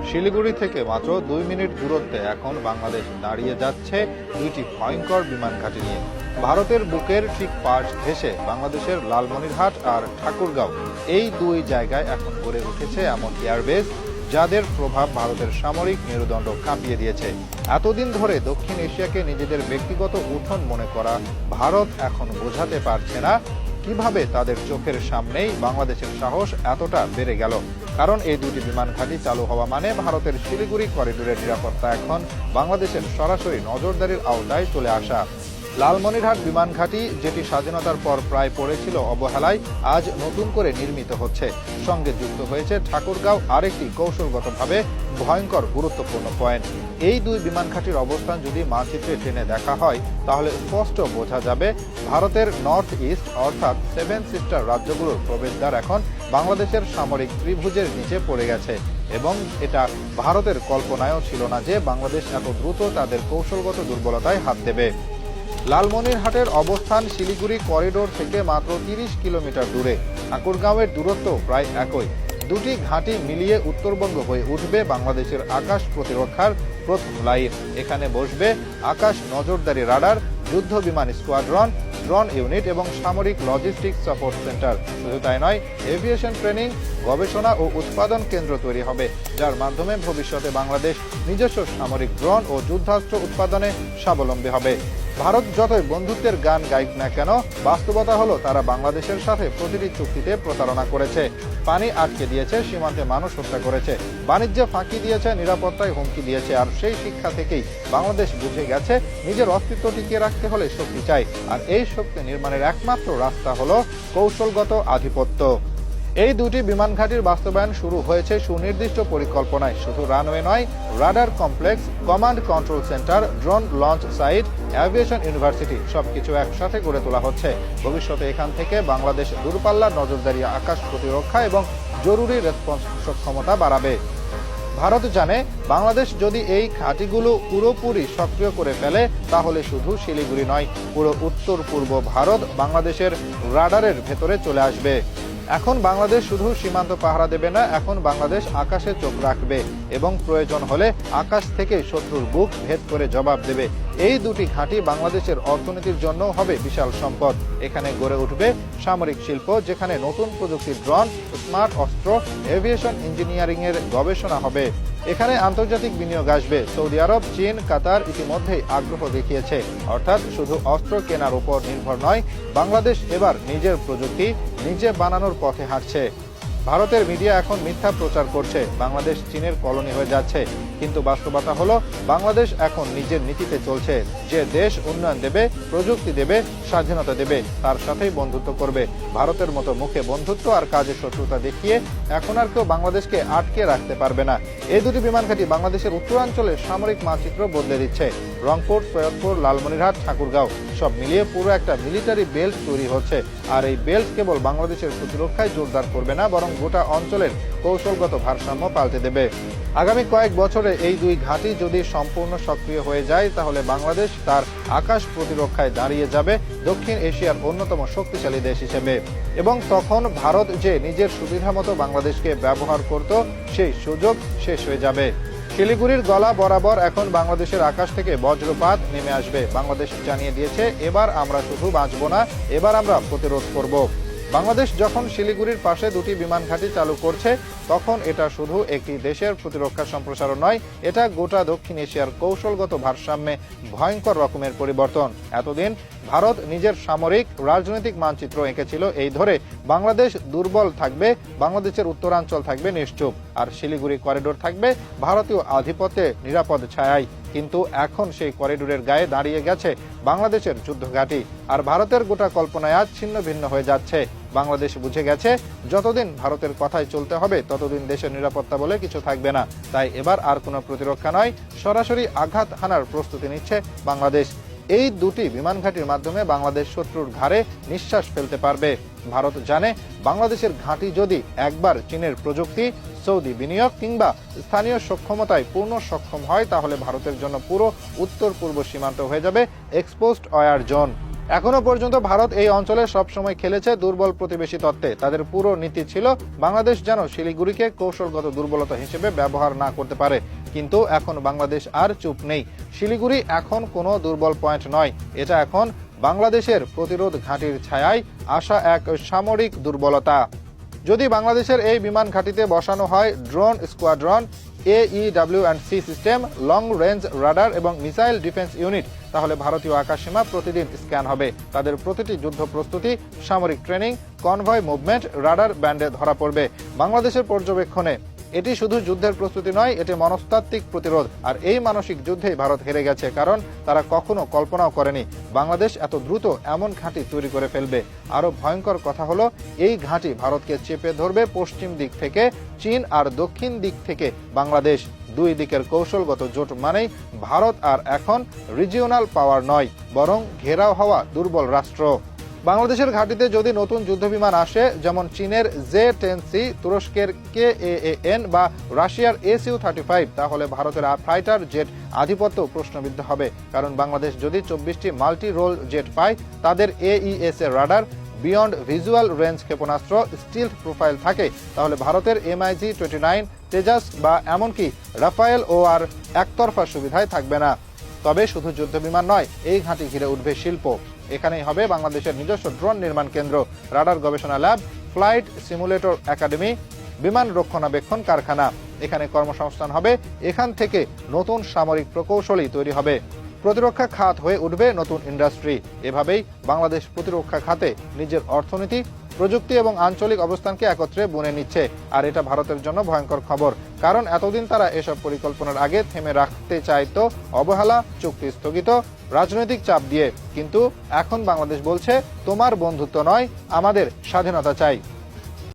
শিলিগুড়ি থেকে মাত্র 2 মিনিট দূরত্বে এখন বাংলাদেশ দাঁড়িয়ে যাচ্ছে দুইটি ভয়ঙ্কর বিমান ঘাঁটি নিয়ে। ভারতের বুকের ঠিক পাশ ঘেঁষে বাংলাদেশের লালমনিরহাট আর ঠাকুরগাঁও, এই দুই জায়গায় এখন গড়ে উঠেছে এমন এয়ারবেস যাদের প্রভাব ভারতের সামরিক মেরুদণ্ড কাঁপিয়ে দিয়েছে। এতদিন ধরে দক্ষিণ এশিয়াকে নিজেদের ব্যক্তিগত উঠোন মনে করা ভারত এখন বোঝাতে পারছে না কিভাবে তাদের চোখের সামনেই বাংলাদেশের সাহস এতটা বেড়ে গেল। কারণ এই দুটি বিমান ঘাঁটি চালু হওয়া মানে ভারতের শিলিগুড়ি করিডোরের নিরাপত্তা এখন বাংলাদেশের সরাসরি নজরদারির আওতায় চলে আসা। লালমনিরহাট বিমান ঘাঁটি, যেটি স্বাধীনতার পর প্রায় পড়েছিল অবহেলায়, আজ নতুন করে নির্মিত হচ্ছে। সঙ্গে যুক্ত হয়েছে ঠাকুরগাঁও, আরেকটি কৌশলগতভাবে ভয়ঙ্কর গুরুত্বপূর্ণ পয়েন্ট। এই দুই বিমান ঘাঁটির অবস্থান যদি মানচিত্রে টেনে দেখা হয় তাহলে স্পষ্ট বোঝা যাবে ভারতের নর্থ ইস্ট অর্থাৎ 7 সিস্টার রাজ্যগুলোর প্রবেশদ্বার এখন বাংলাদেশের সামরিক ত্রিভুজের নিচে পড়ে গেছে। এবং এটা ভারতের কল্পনায়ও ছিল না যে বাংলাদেশ এত দ্রুত তাদের কৌশলগত দুর্বলতায় হাত দেবে। লালমনিরহাটের অবস্থান শিলিগুড়ি করিডোর থেকে মাত্র 30 কিলোমিটার দূরে। ঠাকুরগাঁওয়ের দূরত্ব প্রায় একই। দুটি ঘাঁটি মিলিয়ে উত্তরবঙ্গ হয়ে উঠবে বাংলাদেশের আকাশ প্রতিরক্ষার প্রথম লাইন। এখানে বসবে আকাশ নজরদারি রাডার, যুদ্ধ বিমান স্কোয়াড্রন, ড্রোন ইউনিট এবং সামরিক লজিস্টিক্স সাপোর্ট সেন্টার। শুধু তাই নয়, এভিয়েশন ট্রেনিং, গবেষণা ও উৎপাদন কেন্দ্র তৈরি হবে, যার মাধ্যমে ভবিষ্যতে বাংলাদেশ নিজস্ব সামরিক ড্রোন ও যুদ্ধাস্ত্র উৎপাদনে স্বাবলম্বী হবে। ভারত যতই বন্ধুত্বের গান গাইক না কেন, বাস্তবতা হলো তারা বাংলাদেশের সাথে প্রতিটি চুক্তিতে প্রতারণা করেছে, পানি আটকে দিয়েছে, সীমান্তে মানুষ হত্যা করেছে, বাণিজ্যে ফাঁকি দিয়েছে, নিরাপত্তায় হুমকি দিয়েছে। আর সেই শিক্ষা থেকেই বাংলাদেশ বুঝে গেছে নিজের অস্তিত্ব টিকিয়ে রাখতে হলে শক্তি চাই, আর এই শক্তি নির্মাণের একমাত্র রাস্তা হলো কৌশলগত আধিপত্য। এই দুটি বিমান ঘাঁটির বাস্তবায়ন শুরু হয়েছে সুনির্দিষ্ট পরিকল্পনায়। শুধু রানওয়ে নয়, radar complex, command control centre, drone launch site, aviation university সবকিছু একসাথে গড়ে তোলা হচ্ছে। ভবিষ্যতে এখান থেকে বাংলাদেশ দূরপাল্লার নজরদারি, আকাশ প্রতিরক্ষা এবং জরুরি রেসপন্স সক্ষমতা বাড়াবে। ভারত জানে বাংলাদেশ যদি এই ঘাঁটিগুলো পুরোপুরি সক্রিয় করে ফেলে তাহলে শুধু শিলিগুড়ি নয়, পুরো উত্তর পূর্ব ভারত বাংলাদেশের রাডারের ভেতরে চলে আসবে। এখন বাংলাদেশ শুধু সীমান্ত পাহারা দেবে না, এখন বাংলাদেশ আকাশে চোখ রাখবে এবং প্রয়োজন হলে আকাশ থেকে শত্রুর বুক ভেদ করে জবাব দেবে। এই দুটি ঘাঁটি বাংলাদেশের অর্থনীতির জন্য হবে বিশাল সম্পদ। এখানে গড়ে উঠবে সামরিক শিল্প, যেখানে নতুন প্রযুক্তির ড্রোন, স্মার্ট অস্ত্র, এভিয়েশন ইঞ্জিনিয়ারিং এর গবেষণা হবে। এখানে আন্তর্জাতিক বিনিয়োগ আসবে। সৌদি আরব, চীন, কাতার ইতিমধ্যেই আগ্রহ দেখিয়েছে। অর্থাৎ শুধু অস্ত্র কেনার উপর নির্ভর নয়, বাংলাদেশ এবার নিজের প্রযুক্তি নিজে বানানোর পথে হাঁটছে। ভারতের মিডিয়া এখন মিথ্যা প্রচার করছে বাংলাদেশ চীনের কলোনি হয়ে যাচ্ছে, কিন্তু বাস্তবতা হলো বাংলাদেশ এখন নিজের নীতিতে চলছে। যে দেশ উন্নয়ন দেবে, প্রযুক্তি দেবে, স্বাধীনতা দেবে, তার সাথেই বন্ধুত্ব করবে। ভারতের মতো মুখে বন্ধুত্ব আর কাজে শত্রুতা দেখিয়ে এখন আর কেউ বাংলাদেশকে আটকে রাখতে পারবে না। এই দুটি বিমান ঘাঁটি বাংলাদেশের উত্তরাঞ্চলের সামরিক মানচিত্র বদলে দিচ্ছে। রংপুর, সৈয়দপুর, লালমনিরহাট, ঠাকুরগাঁও সব মিলিয়ে পুরো একটা মিলিটারি বেল্ট তৈরি হচ্ছে। আর এই বেল্ট কেবল বাংলাদেশের প্রতিরক্ষায় জোরদার করবে না, বরং গোটা অঞ্চলের কৌশলগত ভারসাম্য পাল্টে দেবে। আগামী কয়েক বছরে এই দুই ঘাঁটি যদি সম্পূর্ণ সক্রিয় হয়ে যায় তাহলে বাংলাদেশ তার আকাশ প্রতিরক্ষায় দাঁড়িয়ে যাবে দক্ষিণ এশিয়ার অন্যতম শক্তিশালী দেশ হিসেবে। এবং তখন ভারত যে নিজের সুবিধা মতো বাংলাদেশকে ব্যবহার করত, সেই সুযোগ শেষ হয়ে যাবে। শিলিগুড়ির গলা বরাবর এখন বাংলাদেশের আকাশ থেকে বজ্রপাত নেমে আসবে। বাংলাদেশ জানিয়ে দিয়েছে, এবার আমরা শুধু বাঁচব না, এবার আমরা প্রতিরোধ করব। বাংলাদেশ যখন শিলিগুড়ির পাশে দুটি বিমান ঘাঁটি চালু করছে, তখন এটা শুধু একটি দেশের প্রতিরক্ষা সম্প্রসারণ নয়, এটা গোটা দক্ষিণ এশিয়ার কৌশলগত ভারসাম্যে ভয়ঙ্কর রকমের পরিবর্তন। এতদিন ভারত নিজের সামরিক রাজনৈতিক মানচিত্র এঁকেছিল এই ধরে বাংলাদেশ দুর্বল থাকবে, বাংলাদেশের উত্তরাঞ্চল থাকবে নিশ্চুপ, আর শিলিগুড়ি করিডোর থাকবে ভারতীয় আধিপত্যে নিরাপদ ছায়ায়। কিন্তু এখন সেই করিডোরের গায়ে দাঁড়িয়ে গেছে বাংলাদেশের যুদ্ধঘাঁটি, আর ভারতের গোটা কল্পনায় আজ ছিন্ন ভিন্ন হয়ে যাচ্ছে। বাংলাদেশ বুঝে গেছে যতদিন ভারতের কথায় চলতে হবে ততদিন দেশের নিরাপত্তা বলে কিছু থাকবে না। তাই এবার আর কোনো প্রতিরক্ষা নয়, সরাসরি আঘাত হানার প্রস্তুতি নিচ্ছে বাংলাদেশ। এই দুটি বিমান ঘাঁটির মাধ্যমে বাংলাদেশ শত্রুর ঘাড়ে নিঃশ্বাস ফেলতে পারবে। ভারত জানে বাংলাদেশের ঘাঁটি যদি একবার চীনের প্রযুক্তি, সৌদি বিনিয়োগ কিংবা স্থানীয় সক্ষমতায় পূর্ণ সক্ষম হয় তাহলে ভারতের জন্য পুরো উত্তর পূর্ব সীমান্ত হয়ে যাবে এক্সপোজড ওয়ার জোন। এখনো পর্যন্ত ভারত এই অঞ্চলে সবসময় খেলেছে দুর্বল প্রতিবেশী তত্ত্বে। তাদের পুরো নীতি ছিল বাংলাদেশ যেন শিলিগুড়িকে কৌশলগত দুর্বলতা হিসেবে ব্যবহার না করতে পারে। কিন্তু এখন বাংলাদেশ আর চুপ নেই। শিলিগুড়ি এখন কোনো দুর্বল পয়েন্ট নয়, এটা এখন বাংলাদেশের প্রতিরোধ ঘাঁটির ছায়ায় আসা এক সামরিক দুর্বলতা। যদি বাংলাদেশের এই বিমান ঘাঁটিতে বসানো হয় drone squadron, AEW&C system, long range radar এবং মিসাইল ডিফেন্স ইউনিট, তাহলে ভারতীয় আকাশসীমা প্রতিদিন স্ক্যান হবে। তাদের প্রতিটি যুদ্ধ প্রস্তুতি, সামরিক ট্রেনিং, কনভয় মুভমেন্ট রাডার ব্যান্ডে ধরা পড়বে। বাংলাদেশের পর্যবেক্ষণে এটি শুধু যুদ্ধের প্রস্তুতি নয়, এটি মনস্তাত্ত্বিক প্রতিরোধ। আর এই মানসিক যুদ্ধেই ভারত হেরে গেছে, কারণ তারা কখনো কল্পনাও করেনি বাংলাদেশ এত দ্রুত এমন ঘাঁটি তৈরি করে ফেলবে। আরো ভয়ঙ্কর কথা হলো, এই ঘাঁটি ভারতকে চেপে ধরবে পশ্চিম দিক থেকে চীন আর দক্ষিণ দিক থেকে বাংলাদেশ। দুই দিকের কৌশলগত জোট মানেই ভারত আর এখন রিজিওনাল পাওয়ার নয়, বরং ঘেরাও হওয়া দুর্বল রাষ্ট্র। বাংলাদেশের ঘাঁটিতে যদি নতুন যুদ্ধবিমান আসে, যেমন চীনের J-10C, তুরস্কের KAAN বা রাশিয়ার SU-35, তাহলে ভারতের ফাইটার জেট আধিপত্য প্রশ্নবিদ্ধ হবে। কারণ বাংলাদেশ যদি 24টি মাল্টি রোল জেট পায়, তাদের AES এর রাডার, বিয়ন্ড ভিজুয়াল রেঞ্জ ক্ষেপণাস্ত্র, স্টিলথ প্রোফাইল থাকে, তাহলে ভারতের MiG-29, তেজাস বা এমনকি রাফায়েল ও আর একতরফা সুবিধায় থাকবে না। তবে শুধু যুদ্ধবিমান নয়, এই ঘাঁটি ঘিরে উঠবে শিল্প। এখানেই হবে বাংলাদেশের নিজস্ব ড্রোন নির্মাণ কেন্দ্র, রাডার গবেষণা ল্যাব, ফ্লাইট সিমুলেটর একাডেমি, বিমান রক্ষণাবেক্ষণ কারখানা। এখানে কর্মসংস্থান হবে, এখান থেকে নতুন সামরিক প্রকৌশলী তৈরি হবে। প্রতিরক্ষা খাত হয়ে উঠবে নতুন ইন্ডাস্ট্রি। এভাবেই বাংলাদেশ প্রতিরক্ষা খাতে নিজের অর্থনীতি, প্রযুক্তি এবং আঞ্চলিক অবস্থানকে একত্রে বুনে নিচ্ছে। আর এটা ভারতের জন্য ভয়ঙ্কর খবর, কারণ এতদিন তারা এসব পরিকল্পনার আগে থেমে রাখতে চাইতো অবহেলা, চুক্তি স্থগিত, রাজনৈতিক চাপ দিয়ে। কিন্তু এখন বাংলাদেশ বলছে, তোমার বন্ধুত্ব নয়, আমাদের স্বাধীনতা চাই।